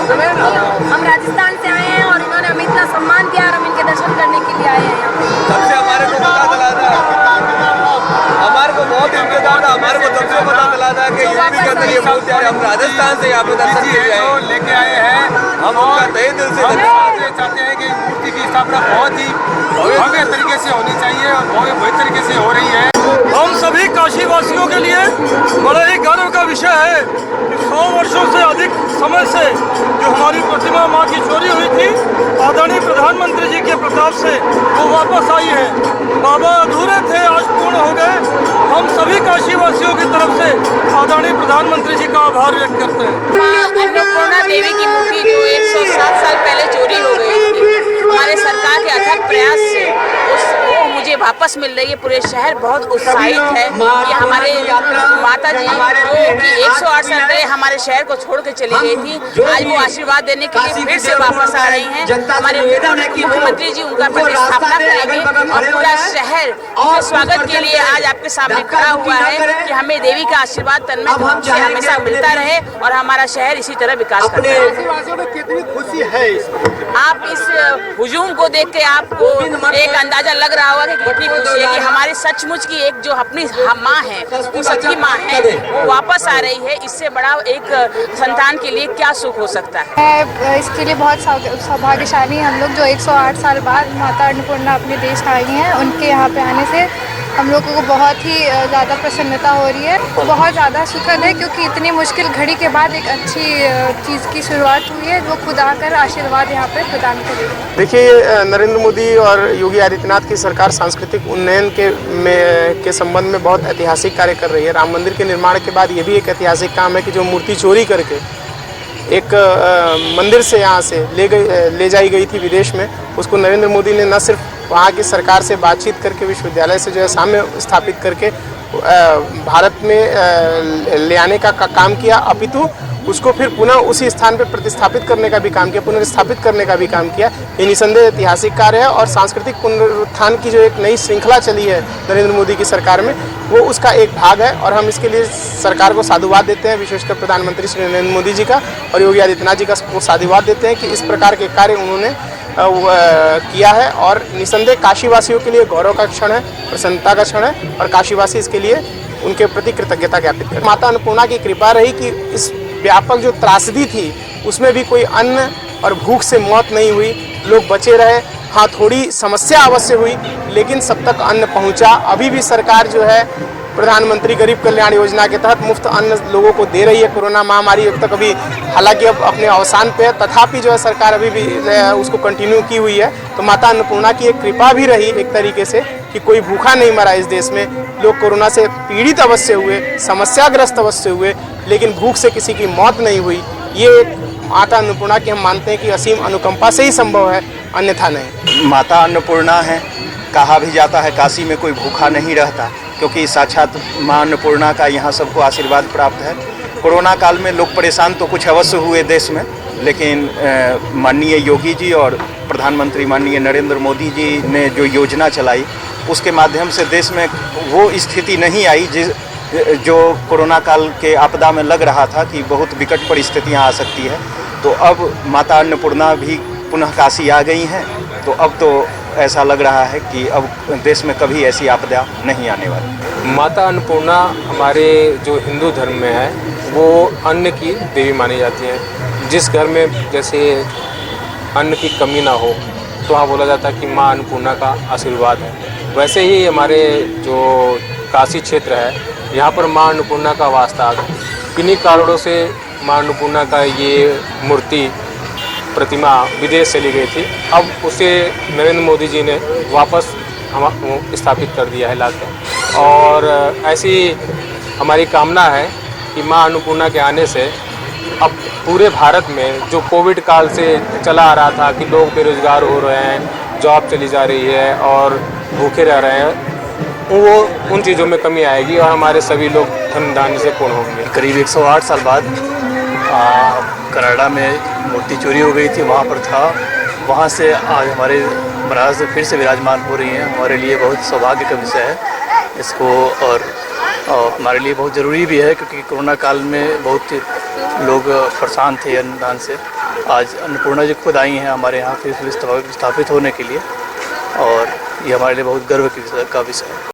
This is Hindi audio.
हम राजस्थान से आए हैं और इन्होंने हमें इतना सम्मान किया और हम इनके दर्शन करने के लिए आए हैं यहाँ पे। तब से हमारे को पता चला था, हमारे को बहुत इंतजार था, हमारे को तब से पता चला था कि यूपी के अंदर ये मूर्ति है। हम राजस्थान से यहाँ पे दर्शन के लिए लेके आए हैं। हम उनका तहे दिल से धन्यवाद चाहते हैं कि मूर्ति की स्थापना बहुत ही भव्य तरीके से होनी चाहिए और भव्य तरीके से हो रही है। हम सभी काशी वासियों के लिए बड़ा ही गर्व का विषय है कि 100 वर्षों से अधिक समय से जो हमारी प्रतिमा माँ की चोरी हुई थी, आदरणीय प्रधानमंत्री जी के प्रताप से वो वापस आई है। बाबा अधूरे थे, आज पूर्ण हो गए। हम सभी काशी वासियों की तरफ से आदरणीय प्रधानमंत्री जी का आभार व्यक्त करते हैं। माँ अन्नपूर्णा देवी की मूर्ति जो 107 साल पहले चोरी हो गई थी, हमारे सरकार के अथक प्रयास से वो मुझे वापस मिल रही है। पूरे शहर बहुत उत्साहित है कि हमारे माता जी जो कि 108 साल पहले हमारे शहर को छोड़ के चली गई थी, आज वो आशीर्वाद देने के लिए फिर से वापस आ रही हैं। हमारे मुख्यमंत्री जी उनका प्रतिष्ठापना करेंगे और पूरा शहर उनके स्वागत के लिए आज आपके सामने खड़ा हुआ है कि हमें देवी का आशीर्वाद तन्मय भाव से हमेशा मिलता रहे और हमारा शहर इसी तरह विकास करता रहे। कितनी खुशी है आप इस हुजूम को देख के आपको एक अंदाजा लग रहा होगा कि कितनी खुशी है कि हमारी सचमुच की एक जो अपनी माँ है, वो सच्ची माँ है, वो वापस आ रही है। इससे बड़ा एक संतान के लिए क्या सुख हो सकता है। इसके लिए बहुत सौभाग्यशाली हम लोग जो 108 साल बाद माता अन्नपूर्णा अपने देश आई हैं। उनके यहाँ पे आने से हम लोगों को बहुत ही ज़्यादा प्रसन्नता हो रही है। बहुत ज़्यादा सुखद है क्योंकि इतनी मुश्किल घड़ी के बाद एक अच्छी चीज़ की शुरुआत हुई है। वो खुद आकर आशीर्वाद यहाँ पे प्रदान करेगी। देखिए, नरेंद्र मोदी और योगी आदित्यनाथ की सरकार सांस्कृतिक उन्नयन के संबंध में बहुत ऐतिहासिक कार्य कर रही है। राम मंदिर के निर्माण के बाद ये भी एक ऐतिहासिक काम है कि जो मूर्ति चोरी करके एक मंदिर से यहाँ से ले जाई गई थी विदेश में, उसको नरेंद्र मोदी ने न सिर्फ वहाँ की सरकार से बातचीत करके विश्वविद्यालय से जो है सामने स्थापित करके भारत में ले आने का काम किया, अपितु उसको फिर पुनः उसी स्थान पर प्रतिस्थापित करने का भी काम किया, पुनर्स्थापित करने का भी काम किया। ये निसंदेह ऐतिहासिक कार्य है और सांस्कृतिक पुनरुत्थान की जो एक नई श्रृंखला चली है नरेंद्र मोदी की सरकार में, वो उसका एक भाग है और हम इसके लिए सरकार को साधुवाद देते हैं, विशेषकर प्रधानमंत्री श्री नरेंद्र मोदी जी का और योगी आदित्यनाथ जी का को साधुवाद देते हैं कि इस प्रकार के कार्य उन्होंने किया है। और निसंदेह काशीवासियों के लिए गौरव का क्षण है, प्रसन्नता का क्षण है और काशीवासी इसके लिए उनके प्रति कृतज्ञता ज्ञापित करें। माता अन्नपूर्णा की कृपा रही कि इस व्यापक जो त्रासदी थी उसमें भी कोई अन्न और भूख से मौत नहीं हुई, लोग बचे रहे। हाँ, थोड़ी समस्या अवश्य हुई लेकिन सब तक अन्न पहुंचा। अभी भी सरकार जो है प्रधानमंत्री गरीब कल्याण योजना के तहत मुफ्त अन्न लोगों को दे रही है। कोरोना महामारी अब तक अभी हालांकि अब अपने अवसान पे है, तथापि जो है सरकार अभी भी उसको कंटिन्यू की हुई है। तो माता अन्नपूर्णा की एक कृपा भी रही एक तरीके से कि कोई भूखा नहीं मरा इस देश में। लोग कोरोना से पीड़ित अवश्य हुए, समस्याग्रस्त अवश्य हुए, लेकिन भूख से किसी की मौत नहीं हुई। ये एक माता अन्नपूर्णा की हम मानते हैं कि असीम अनुकंपा से ही संभव है, अन्यथा नहीं। माता अन्नपूर्णा है, कहा भी जाता है काशी में कोई भूखा नहीं रहता, क्योंकि साक्षात माँ अन्नपूर्णा का यहाँ सबको आशीर्वाद प्राप्त है। कोरोना काल में लोग परेशान तो कुछ अवश्य हुए देश में, लेकिन माननीय योगी जी और प्रधानमंत्री माननीय नरेंद्र मोदी जी ने जो योजना चलाई उसके माध्यम से देश में वो स्थिति नहीं आई जो कोरोना काल के आपदा में लग रहा था कि बहुत विकट परिस्थितियाँ आ सकती है। तो अब माता अन्नपूर्णा भी पुनः काशी आ गई हैं, तो अब तो ऐसा लग रहा है कि अब देश में कभी ऐसी आपदा नहीं आने वाली। माता अन्नपूर्णा हमारे जो हिंदू धर्म में है वो अन्न की देवी मानी जाती है। जिस घर में जैसे अन्न की कमी ना हो तो वहाँ बोला जाता है कि माँ अन्नपूर्णा का आशीर्वाद है। वैसे ही हमारे जो काशी क्षेत्र है यहाँ पर माँ अन्नपूर्णा का वास्ता किन्हीं कारणों से माँ अन्नपूर्णा का ये मूर्ति प्रतिमा विदेश चली गई थी। अब उसे नरेंद्र मोदी जी ने वापस हम स्थापित कर दिया है लाकर, और ऐसी हमारी कामना है कि माँ अन्नपूर्णा के आने से अब पूरे भारत में जो कोविड काल से चला आ रहा था कि लोग बेरोजगार हो रहे हैं, जॉब चली जा रही है और भूखे रह रहे हैं, वो उन चीज़ों में कमी आएगी और हमारे सभी लोग धन धान्य से पूर्ण होंगे। करीब 108 साल बाद कनाडा में मूर्ति चोरी हो गई थी, वहाँ पर था। वहाँ से आज हमारे महाराज फिर से विराजमान हो रही हैं। हमारे लिए बहुत सौभाग्य का विषय है इसको, और और हमारे लिए बहुत ज़रूरी भी है, क्योंकि कोरोना काल में बहुत लोग परेशान थे अन्नदान से। आज अन्नपूर्णा जी खुद आई हैं हमारे यहाँ पे स्थापित होने के लिए, और ये हमारे लिए बहुत गर्व का विषय है।